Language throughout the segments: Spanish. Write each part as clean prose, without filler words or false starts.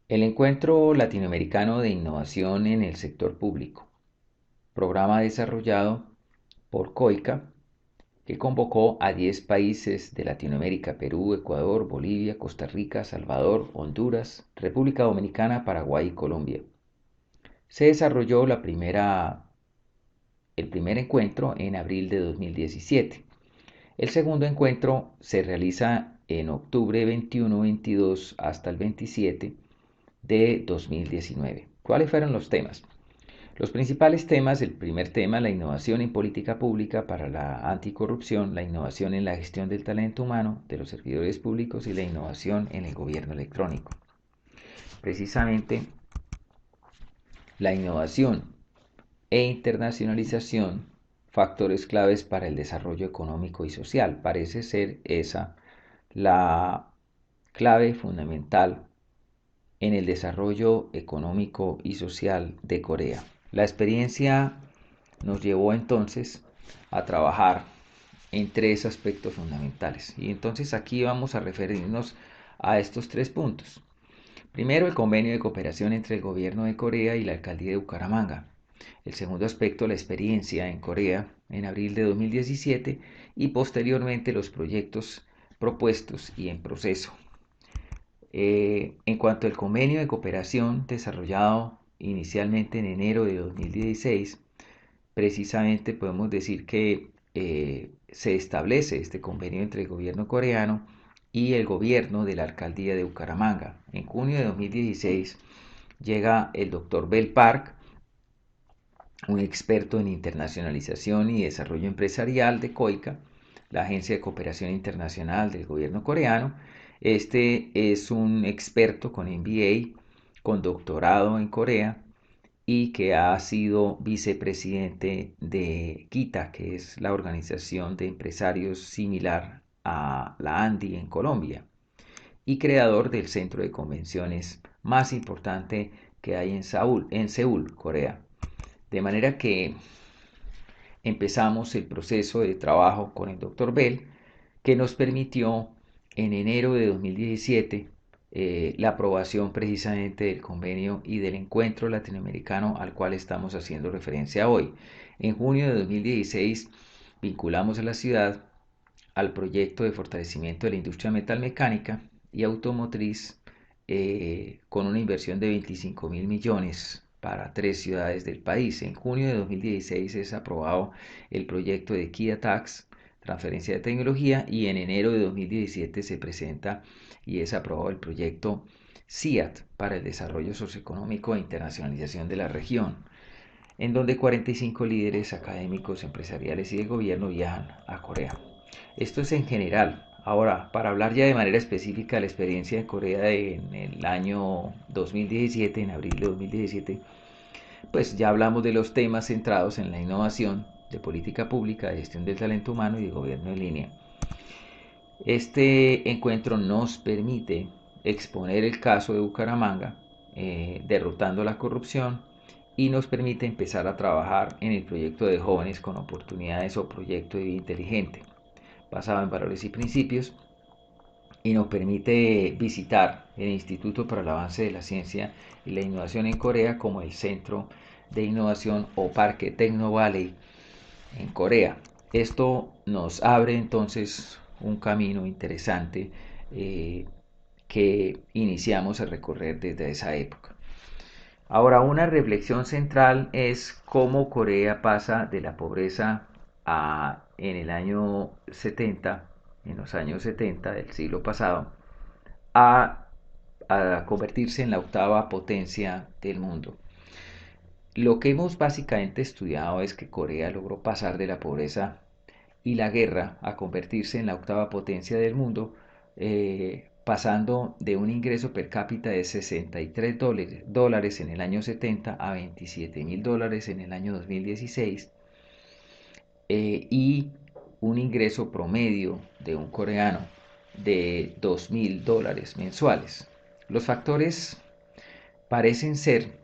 El Encuentro Latinoamericano de Innovación en el Sector Público, programa desarrollado por COICA, que convocó a 10 países de Latinoamérica: Perú, Ecuador, Bolivia, Costa Rica, Salvador, Honduras, República Dominicana, Paraguay y Colombia. Se desarrolló el primer encuentro en abril de 2017. El segundo encuentro se realiza en octubre 21-22 hasta el 27 de 2019. ¿Cuáles fueron los temas? Los principales temas: el primer tema, la innovación en política pública para la anticorrupción, la innovación en la gestión del talento humano de los servidores públicos y la innovación en el gobierno electrónico. Precisamente, la innovación e internacionalización, factores claves para el desarrollo económico y social. Parece ser esa la clave fundamental en el desarrollo económico y social de Corea. La experiencia nos llevó entonces a trabajar en tres aspectos fundamentales. Y entonces aquí vamos a referirnos a estos tres puntos. Primero, el convenio de cooperación entre el gobierno de Corea y la alcaldía de Bucaramanga. El segundo aspecto, la experiencia en Corea en abril de 2017 y posteriormente los proyectos propuestos y en proceso. En cuanto al convenio de cooperación desarrollado inicialmente en enero de 2016, precisamente podemos decir que se establece este convenio entre el gobierno coreano y el gobierno de la alcaldía de Bucaramanga. En junio de 2016 llega el doctor Bell Park, un experto en internacionalización y desarrollo empresarial de COICA, la Agencia de Cooperación Internacional del gobierno coreano. Este es un experto con MBA, con doctorado en Corea, y que ha sido vicepresidente de KITA, que es la organización de empresarios similar a la ANDI en Colombia, y creador del centro de convenciones más importante que hay en Seúl, Corea. De manera que empezamos el proceso de trabajo con el Dr. Bell, que nos permitió en enero de 2017 la aprobación precisamente del convenio y del encuentro latinoamericano al cual estamos haciendo referencia hoy. En junio de 2016 vinculamos a la ciudad al proyecto de fortalecimiento de la industria metalmecánica y automotriz, con una inversión de 25.000 millones para tres ciudades del país. En junio de 2016 es aprobado el proyecto de Kia Tax, transferencia de tecnología, y en enero de 2017 se presenta y es aprobado el proyecto CIAT para el desarrollo socioeconómico e internacionalización de la región, en donde 45 líderes académicos, empresariales y de gobierno viajan a Corea. Esto es en general. Ahora, para hablar ya de manera específica de la experiencia de Corea en el año 2017, en abril de 2017, pues ya hablamos de los temas centrados en la innovación, de política pública, de gestión del talento humano y de gobierno en línea. Este encuentro nos permite exponer el caso de Bucaramanga, derrotando la corrupción, y nos permite empezar a trabajar en el proyecto de jóvenes con oportunidades o proyecto de vida inteligente, basado en valores y principios, y nos permite visitar el Instituto para el Avance de la Ciencia y la Innovación en Corea como el Centro de Innovación o Parque Techno Valley en Corea. Esto nos abre entonces un camino interesante, que iniciamos a recorrer desde esa época. Ahora, una reflexión central es cómo Corea pasa de la pobreza en el año 70, en los años 70 del siglo pasado, a, a convertirse en la octava potencia del mundo. Lo que hemos básicamente estudiado es que Corea logró pasar de la pobreza y la guerra a convertirse en la octava potencia del mundo, pasando de un ingreso per cápita de 63 dólares en el año 70 a 27.000 dólares en el año 2016, y un ingreso promedio de un coreano de 2.000 dólares mensuales. Los factores parecen ser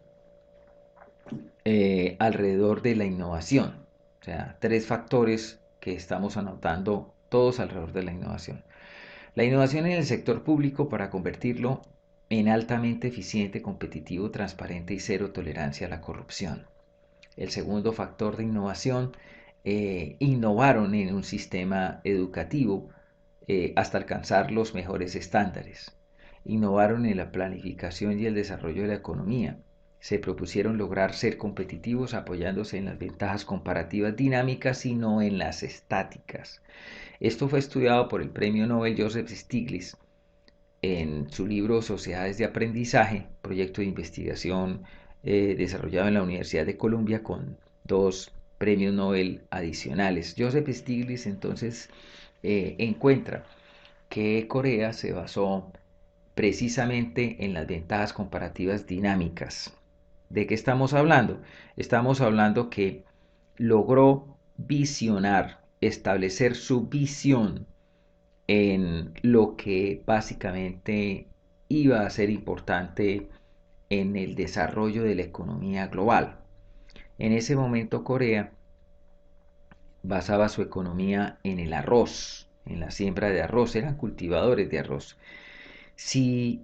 alrededor de la innovación, o sea, tres factores que estamos anotando todos alrededor de la innovación. La innovación en el sector público para convertirlo en altamente eficiente, competitivo, transparente y cero tolerancia a la corrupción. El segundo factor de innovación, innovaron en un sistema educativo hasta alcanzar los mejores estándares. Innovaron en la planificación y el desarrollo de la economía. Se propusieron lograr ser competitivos apoyándose en las ventajas comparativas dinámicas y no en las estáticas. Esto fue estudiado por el premio Nobel Joseph Stiglitz en su libro Sociedades de Aprendizaje, proyecto de investigación desarrollado en la Universidad de Columbia con dos premios Nobel adicionales. Joseph Stiglitz entonces encuentra que Corea se basó precisamente en las ventajas comparativas dinámicas. ¿De qué estamos hablando? Estamos hablando que logró visionar, establecer su visión en lo que básicamente iba a ser importante en el desarrollo de la economía global. En ese momento Corea basaba su economía en el arroz, en la siembra de arroz, eran cultivadores de arroz. Si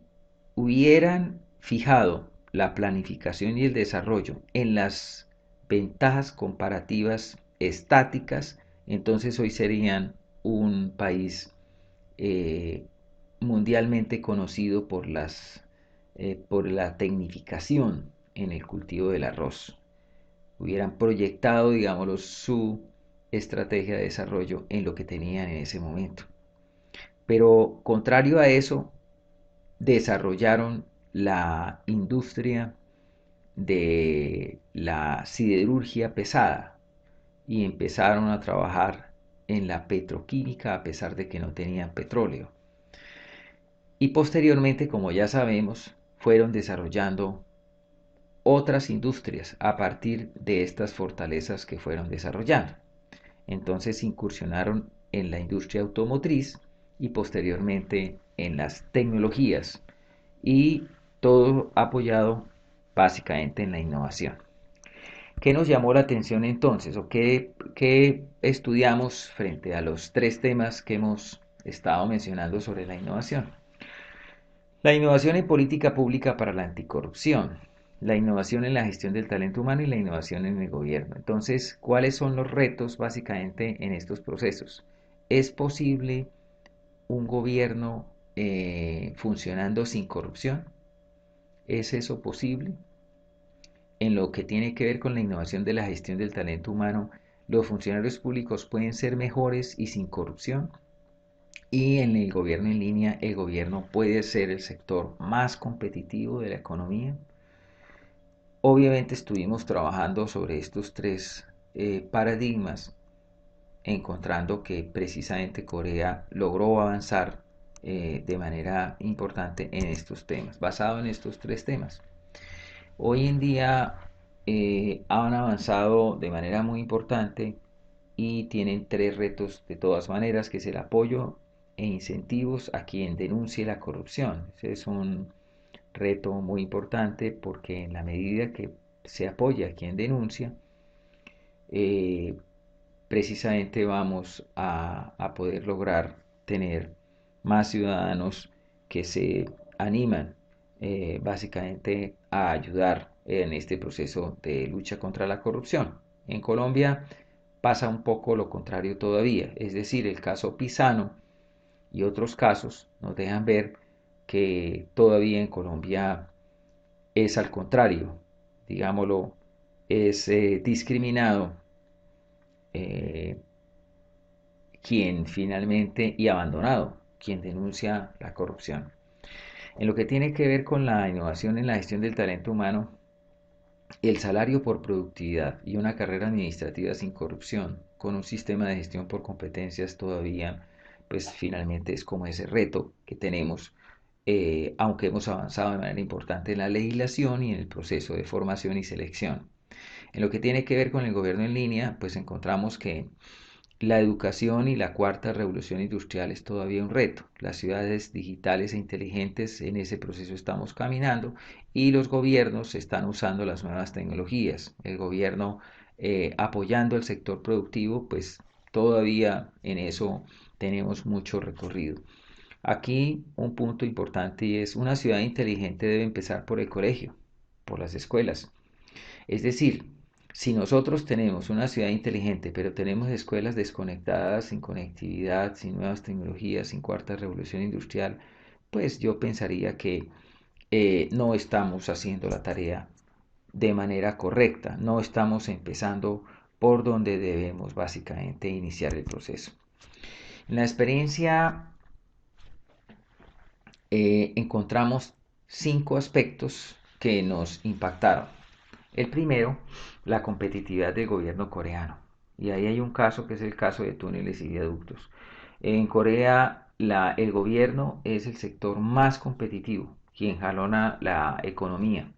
hubieran fijado la planificación y el desarrollo en las ventajas comparativas estáticas, entonces hoy serían un país eh, mundialmente conocido por la tecnificación en el cultivo del arroz. Hubieran proyectado, digamos, su estrategia de desarrollo en lo que tenían en ese momento. Pero contrario a eso, desarrollaron la industria de la siderurgia pesada y empezaron a trabajar en la petroquímica a pesar de que no tenían petróleo. Y posteriormente, como ya sabemos, fueron desarrollando otras industrias a partir de estas fortalezas que fueron desarrollando. Entonces incursionaron en la industria automotriz y posteriormente en las tecnologías, y todo apoyado básicamente en la innovación. ¿Qué nos llamó la atención entonces o qué estudiamos frente a los tres temas que hemos estado mencionando sobre la innovación? La innovación en política pública para la anticorrupción, la innovación en la gestión del talento humano y la innovación en el gobierno. Entonces, ¿cuáles son los retos básicamente en estos procesos? ¿Es posible un gobierno funcionando sin corrupción? ¿Es eso posible? En lo que tiene que ver con la innovación de la gestión del talento humano, ¿los funcionarios públicos pueden ser mejores y sin corrupción? Y en el gobierno en línea, ¿el gobierno puede ser el sector más competitivo de la economía? Obviamente estuvimos trabajando sobre estos tres paradigmas, encontrando que precisamente Corea logró avanzar de manera importante en estos temas, basado en estos tres temas. Hoy en día han avanzado de manera muy importante y tienen tres retos de todas maneras, que es el apoyo e incentivos a quien denuncie la corrupción. Ese es un reto muy importante porque en la medida que se apoya a quien denuncia, eh, precisamente vamos a poder lograr tener más ciudadanos que se animan básicamente a ayudar en este proceso de lucha contra la corrupción. En Colombia pasa un poco lo contrario todavía, es decir, el caso Pisano y otros casos nos dejan ver que todavía en Colombia es al contrario, digámoslo, es discriminado eh, quien finalmente y abandonado, quien denuncia la corrupción. En lo que tiene que ver con la innovación en la gestión del talento humano, el salario por productividad y una carrera administrativa sin corrupción, con un sistema de gestión por competencias todavía, pues finalmente es como ese reto que tenemos, aunque hemos avanzado de manera importante en la legislación y en el proceso de formación y selección. En lo que tiene que ver con el gobierno en línea, pues encontramos que la educación y la cuarta revolución industrial es todavía un reto. Las ciudades digitales e inteligentes, en ese proceso estamos caminando, y los gobiernos están usando las nuevas tecnologías. El gobierno apoyando al sector productivo, pues todavía en eso tenemos mucho recorrido. Aquí un punto importante y es una ciudad inteligente debe empezar por el colegio, por las escuelas. Es decir, si nosotros tenemos una ciudad inteligente, pero tenemos escuelas desconectadas, sin conectividad, sin nuevas tecnologías, sin cuarta revolución industrial, pues yo pensaría que no estamos haciendo la tarea de manera correcta, no estamos empezando por donde debemos básicamente iniciar el proceso. En la experiencia encontramos 5 aspectos que nos impactaron. El primero, la competitividad del gobierno coreano. Y ahí hay un caso que es el caso de túneles y viaductos. En Corea el gobierno es el sector más competitivo, quien jalona la economía.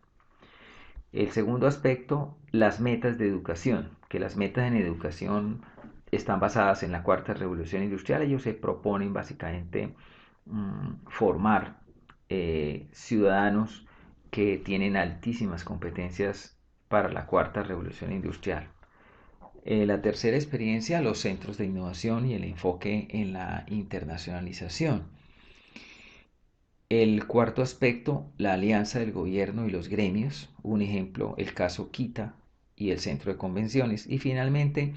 El segundo aspecto, las metas de educación, que las metas en educación están basadas en la cuarta revolución industrial. Ellos se proponen básicamente formar ciudadanos que tienen altísimas competencias para la cuarta revolución industrial. La tercera experiencia, los centros de innovación y el enfoque en la internacionalización. El cuarto aspecto, la alianza del gobierno y los gremios. Un ejemplo, el caso Quita y el centro de convenciones. Y finalmente,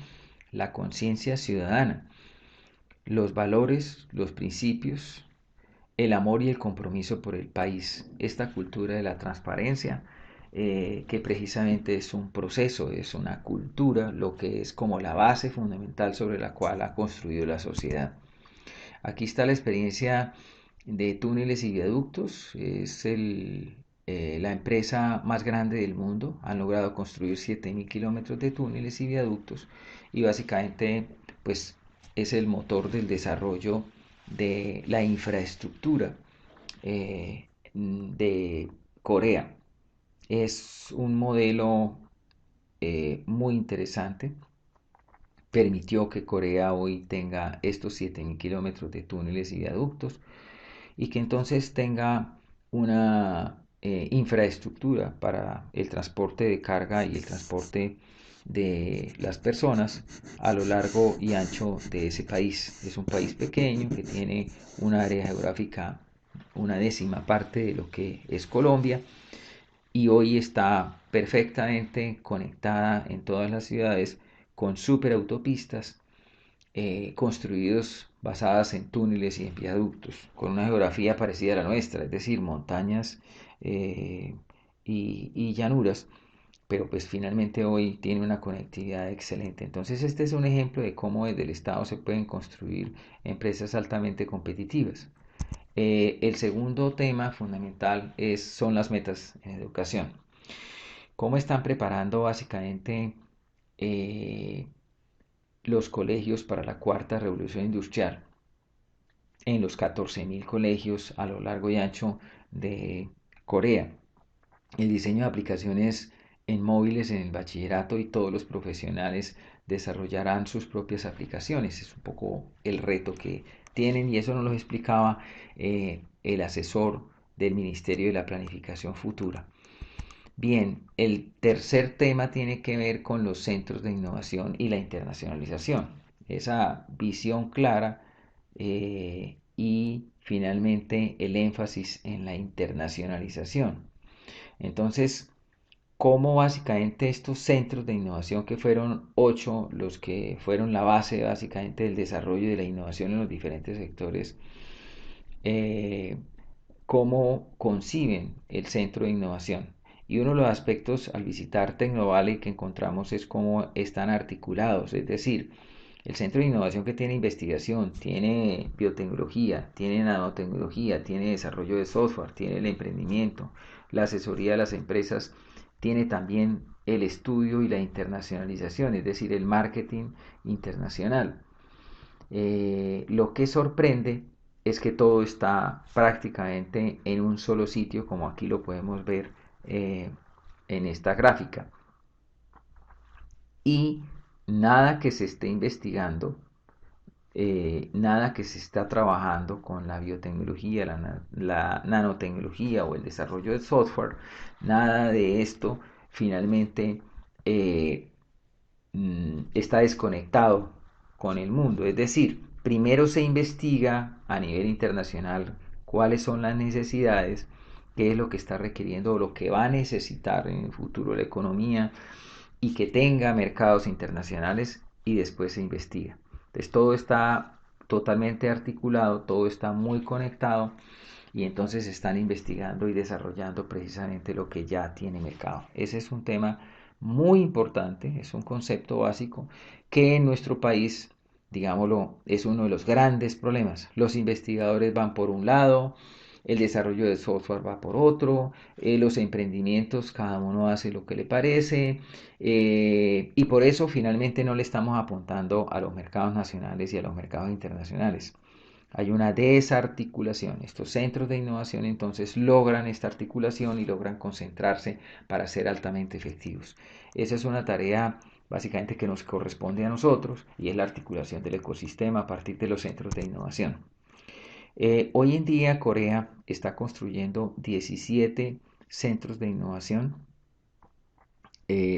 la conciencia ciudadana, los valores, los principios, el amor y el compromiso por el país. Esta cultura de la transparencia, que precisamente es un proceso, es una cultura, lo que es como la base fundamental sobre la cual ha construido la sociedad. Aquí está la experiencia de túneles y viaductos. Es la empresa más grande del mundo. Han logrado construir 7.000 kilómetros de túneles y viaductos y básicamente pues es el motor del desarrollo de la infraestructura de Corea. Es un modelo muy interesante. Permitió que Corea hoy tenga estos 7.000 kilómetros de túneles y viaductos y que entonces tenga una infraestructura para el transporte de carga y el transporte de las personas a lo largo y ancho de ese país. Es un país pequeño que tiene una área geográfica una décima parte de lo que es Colombia y hoy está perfectamente conectada en todas las ciudades con superautopistas construidos basadas en túneles y en viaductos, con una geografía parecida a la nuestra, es decir, montañas eh, y llanuras, pero pues finalmente hoy tiene una conectividad excelente. Entonces este es un ejemplo de cómo desde el Estado se pueden construir empresas altamente competitivas. El segundo tema fundamental son las metas en educación. ¿Cómo están preparando básicamente eh, los colegios para la cuarta revolución industrial en los 14.000 colegios a lo largo y ancho de Corea? El diseño de aplicaciones en móviles en el bachillerato y todos los profesionales desarrollarán sus propias aplicaciones. Es un poco el reto que tienen y eso nos lo explicaba el asesor del Ministerio de la Planificación Futura. Bien, el tercer tema tiene que ver con los centros de innovación y la internacionalización. Esa visión clara y finalmente el énfasis en la internacionalización. Entonces, cómo básicamente estos centros de innovación, que fueron 8 los que fueron la base básicamente del desarrollo de la innovación en los diferentes sectores, eh, cómo conciben el centro de innovación. Y uno de los aspectos al visitar Tecnovalley que encontramos es cómo están articulados, es decir, el centro de innovación que tiene investigación, tiene biotecnología, tiene nanotecnología, tiene desarrollo de software, tiene el emprendimiento, la asesoría de las empresas, tiene también el estudio y la internacionalización, es decir, el marketing internacional. Lo que sorprende es que todo está prácticamente en un solo sitio, como aquí lo podemos ver en esta gráfica. Y nada que se esté investigando, nada que se está trabajando con la biotecnología, la nanotecnología o el desarrollo de software, nada de esto finalmente está desconectado con el mundo. Es decir, primero se investiga a nivel internacional cuáles son las necesidades, qué es lo que está requiriendo o lo que va a necesitar en el futuro la economía y que tenga mercados internacionales y después se investiga. Entonces todo está totalmente articulado, todo está muy conectado y entonces están investigando y desarrollando precisamente lo que ya tiene mercado. Ese es un tema muy importante, es un concepto básico que en nuestro país, digámoslo, es uno de los grandes problemas. Los investigadores van por un lado, el desarrollo de software va por otro, los emprendimientos, cada uno hace lo que le parece, y por eso finalmente no le estamos apuntando a los mercados nacionales y a los mercados internacionales. Hay una desarticulación. Estos centros de innovación entonces logran esta articulación y logran concentrarse para ser altamente efectivos. Esa es una tarea básicamente que nos corresponde a nosotros y es la articulación del ecosistema a partir de los centros de innovación. Hoy en día Corea está construyendo 17 centros de innovación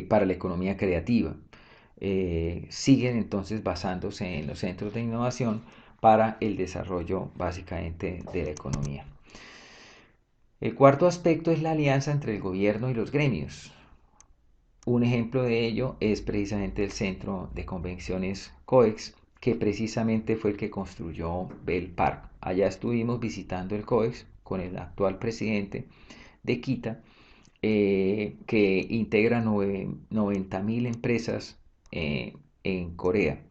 para la economía creativa. Siguen entonces basándose en los centros de innovación para el desarrollo básicamente de la economía. El cuarto aspecto es la alianza entre el gobierno y los gremios. Un ejemplo de ello es precisamente el Centro de Convenciones COEX, que precisamente fue el que construyó Bell Park. Allá estuvimos visitando el COEX con el actual presidente de Kita, que integra 90.000 empresas en Corea.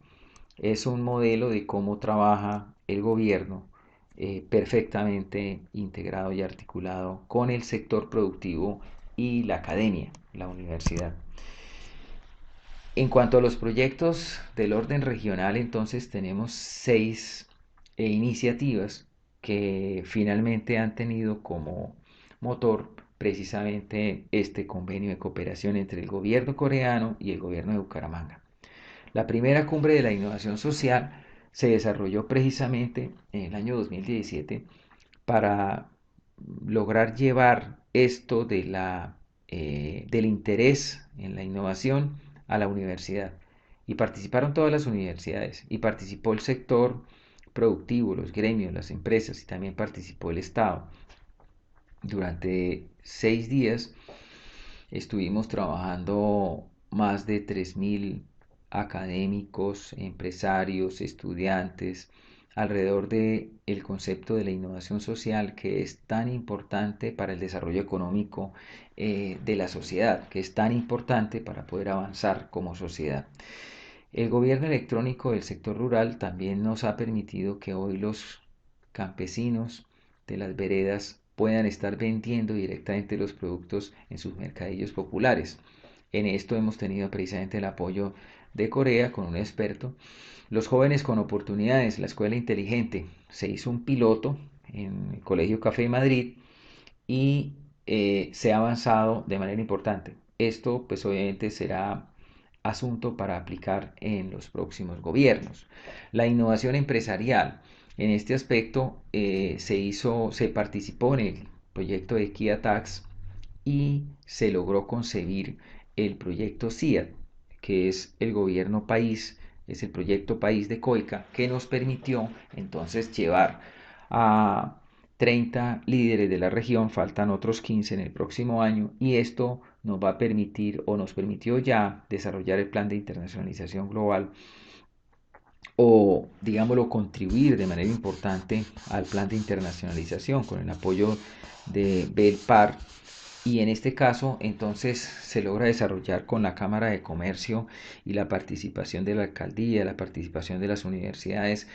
Es un modelo de cómo trabaja el gobierno perfectamente integrado y articulado con el sector productivo y la academia, la universidad. En cuanto a los proyectos del orden regional, entonces tenemos 6 iniciativas que finalmente han tenido como motor precisamente este convenio de cooperación entre el gobierno coreano y el gobierno de Bucaramanga. La primera cumbre de la innovación social se desarrolló precisamente en el año 2017 para lograr llevar esto del interés en la innovación a la universidad. Y participaron todas las universidades y participó el sector productivo, los gremios, las empresas y también participó el Estado. Durante 6 días estuvimos trabajando más de 3.000 académicos, empresarios, estudiantes, alrededor de el concepto de la innovación social que es tan importante para el desarrollo económico de la sociedad, que es tan importante para poder avanzar como sociedad. El gobierno electrónico del sector rural también nos ha permitido que hoy los campesinos de las veredas puedan estar vendiendo directamente los productos en sus mercadillos populares. En esto hemos tenido precisamente el apoyo de Corea con un experto. Los jóvenes con oportunidades, la escuela inteligente, se hizo un piloto en el Colegio Café Madrid y se ha avanzado de manera importante. Esto pues obviamente será asunto para aplicar en los próximos gobiernos. La innovación empresarial. En este aspecto se participó en el proyecto de Kia Tax y se logró concebir el proyecto CIAT, que es el gobierno país, es el proyecto país de COICA, que nos permitió entonces llevar a 30 líderes de la región, faltan otros 15 en el próximo año, y esto nos va a permitir o nos permitió ya desarrollar el plan de internacionalización global o, digámoslo, contribuir de manera importante al plan de internacionalización con el apoyo de Belpar. Y en este caso, entonces, se logra desarrollar con la Cámara de Comercio y la participación de la alcaldía, la participación de las universidades,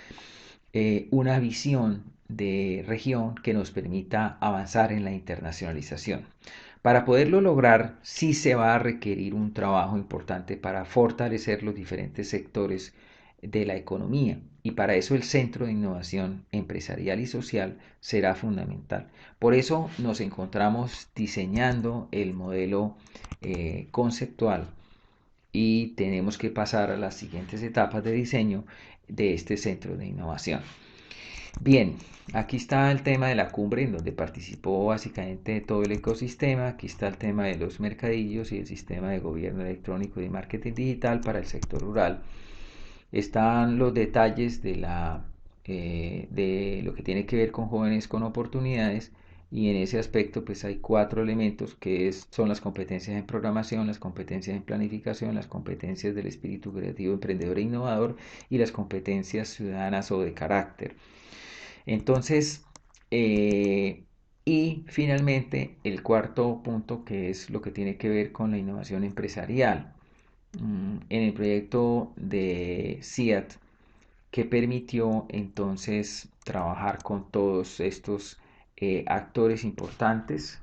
una visión de región que nos permita avanzar en la internacionalización. Para poderlo lograr, sí se va a requerir un trabajo importante para fortalecer los diferentes sectores de la economía y para eso el Centro de Innovación Empresarial y Social será fundamental. Por eso nos encontramos diseñando el modelo conceptual y tenemos que pasar a las siguientes etapas de diseño de este centro de innovación. Bien, aquí está el tema de la cumbre en donde participó básicamente todo el ecosistema. Aquí está el tema de los mercadillos y el sistema de gobierno electrónico y marketing digital para el sector rural. Están los detalles de lo que tiene que ver con jóvenes con oportunidades, y en ese aspecto pues hay cuatro elementos son las competencias en programación, las competencias en planificación, las competencias del espíritu creativo, emprendedor e innovador, y las competencias ciudadanas o de carácter. Entonces, y finalmente el cuarto punto, que es lo que tiene que ver con la innovación empresarial. En el proyecto de CIAT, que permitió entonces trabajar con todos estos actores importantes,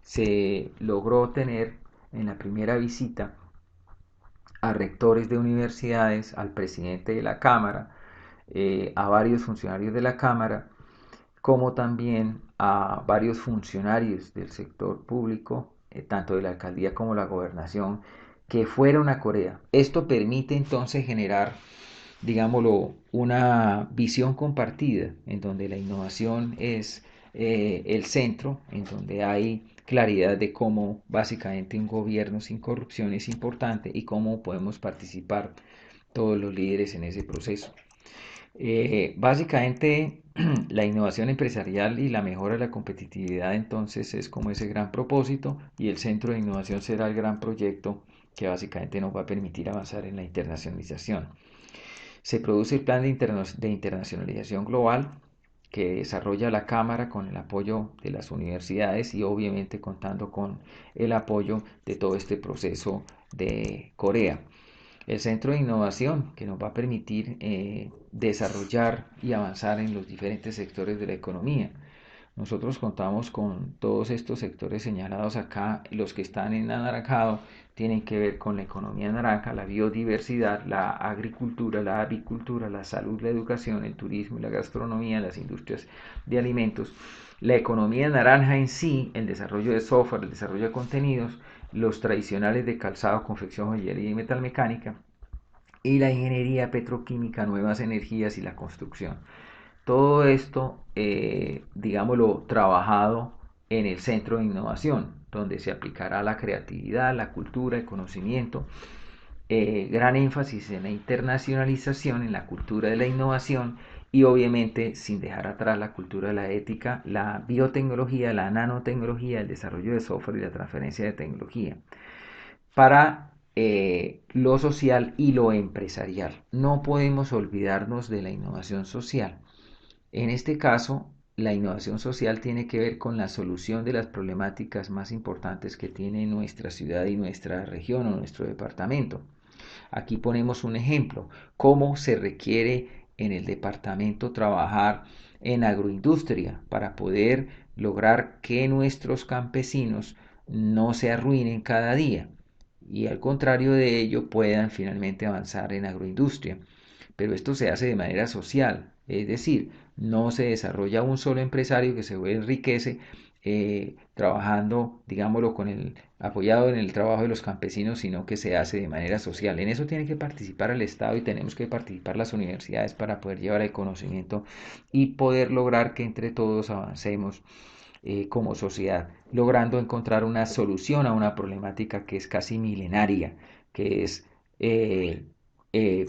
se logró tener en la primera visita a rectores de universidades, al presidente de la Cámara, a varios funcionarios de la Cámara, como también a varios funcionarios del sector público, tanto de la alcaldía como la gobernación, que fueron a Corea. Esto permite entonces generar, digámoslo, una visión compartida en donde la innovación es el centro, en donde hay claridad de cómo básicamente un gobierno sin corrupción es importante y cómo podemos participar todos los líderes en ese proceso. Básicamente, la innovación empresarial y la mejora de la competitividad entonces es como ese gran propósito, y el centro de innovación será el gran proyecto que básicamente nos va a permitir avanzar en la internacionalización. Se produce el plan de internacionalización global que desarrolla la Cámara con el apoyo de las universidades y obviamente contando con el apoyo de todo este proceso de Corea. El centro de innovación que nos va a permitir desarrollar y avanzar en los diferentes sectores de la economía. Nosotros contamos con todos estos sectores señalados acá. Los que están en anaranjado tienen que ver con la economía naranja, la biodiversidad, la agricultura, la avicultura, la salud, la educación, el turismo y la gastronomía, las industrias de alimentos. La economía naranja en sí, el desarrollo de software, el desarrollo de contenidos, los tradicionales de calzado, confección, joyería y metalmecánica, y la ingeniería petroquímica, nuevas energías y la construcción. Todo esto, digámoslo, trabajado en el centro de innovación, donde se aplicará la creatividad, la cultura, el conocimiento, gran énfasis en la internacionalización, en la cultura de la innovación, y obviamente sin dejar atrás la cultura de la ética, la biotecnología, la nanotecnología, el desarrollo de software y la transferencia de tecnología para lo social y lo empresarial. No podemos olvidarnos de la innovación social. En este caso, la innovación social tiene que ver con la solución de las problemáticas más importantes que tiene nuestra ciudad y nuestra región o nuestro departamento. Aquí ponemos un ejemplo, cómo se requiere en el departamento trabajar en agroindustria para poder lograr que nuestros campesinos no se arruinen cada día y al contrario de ello puedan finalmente avanzar en agroindustria. Pero esto se hace de manera social, es decir, no se desarrolla un solo empresario que se enriquece trabajando, digámoslo, apoyado en el trabajo de los campesinos, sino que se hace de manera social. En eso tiene que participar el Estado y tenemos que participar las universidades para poder llevar el conocimiento y poder lograr que entre todos avancemos como sociedad, logrando encontrar una solución a una problemática que es casi milenaria, que es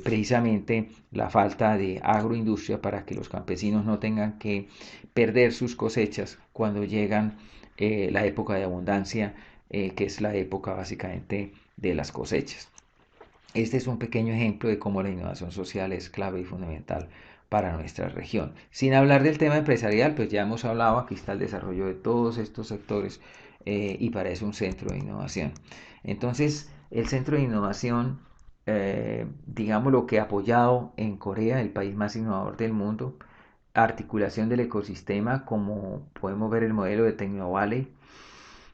precisamente la falta de agroindustria para que los campesinos no tengan que perder sus cosechas cuando llegan la época de abundancia, que es la época básicamente de las cosechas. Este es un pequeño ejemplo de cómo la innovación social es clave y fundamental para nuestra región. Sin hablar del tema empresarial, pues ya hemos hablado, aquí está el desarrollo de todos estos sectores y para eso un centro de innovación. Entonces, el centro de innovación, digamos lo que ha apoyado en Corea, el país más innovador del mundo, articulación del ecosistema, como podemos ver el modelo de TecnoValley,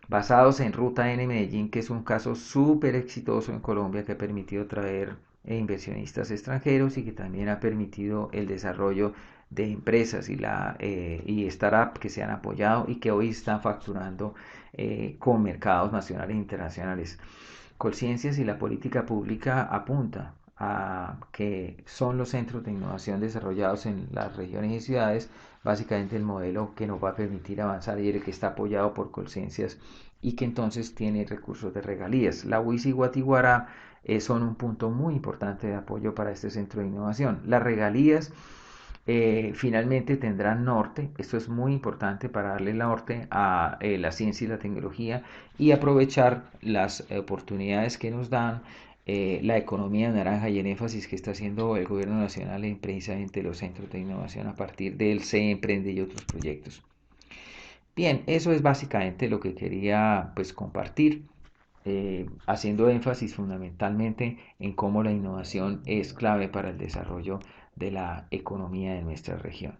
basados en Ruta N Medellín, que es un caso súper exitoso en Colombia que ha permitido traer inversionistas extranjeros y que también ha permitido el desarrollo de empresas y startups que se han apoyado y que hoy están facturando con mercados nacionales e internacionales. Colciencias y la política pública apunta que son los centros de innovación desarrollados en las regiones y ciudades, básicamente el modelo que nos va a permitir avanzar y el que está apoyado por Colciencias y que entonces tiene recursos de regalías. La UIS y Guatiguará son un punto muy importante de apoyo para este centro de innovación. Las regalías finalmente tendrán norte, esto es muy importante para darle norte a la ciencia y la tecnología y aprovechar las oportunidades que nos dan la economía naranja y el énfasis que está haciendo el gobierno nacional en precisamente los centros de innovación a partir del C Emprende y otros proyectos. Bien, eso es básicamente lo que quería pues compartir, haciendo énfasis fundamentalmente en cómo la innovación es clave para el desarrollo de la economía de nuestra región.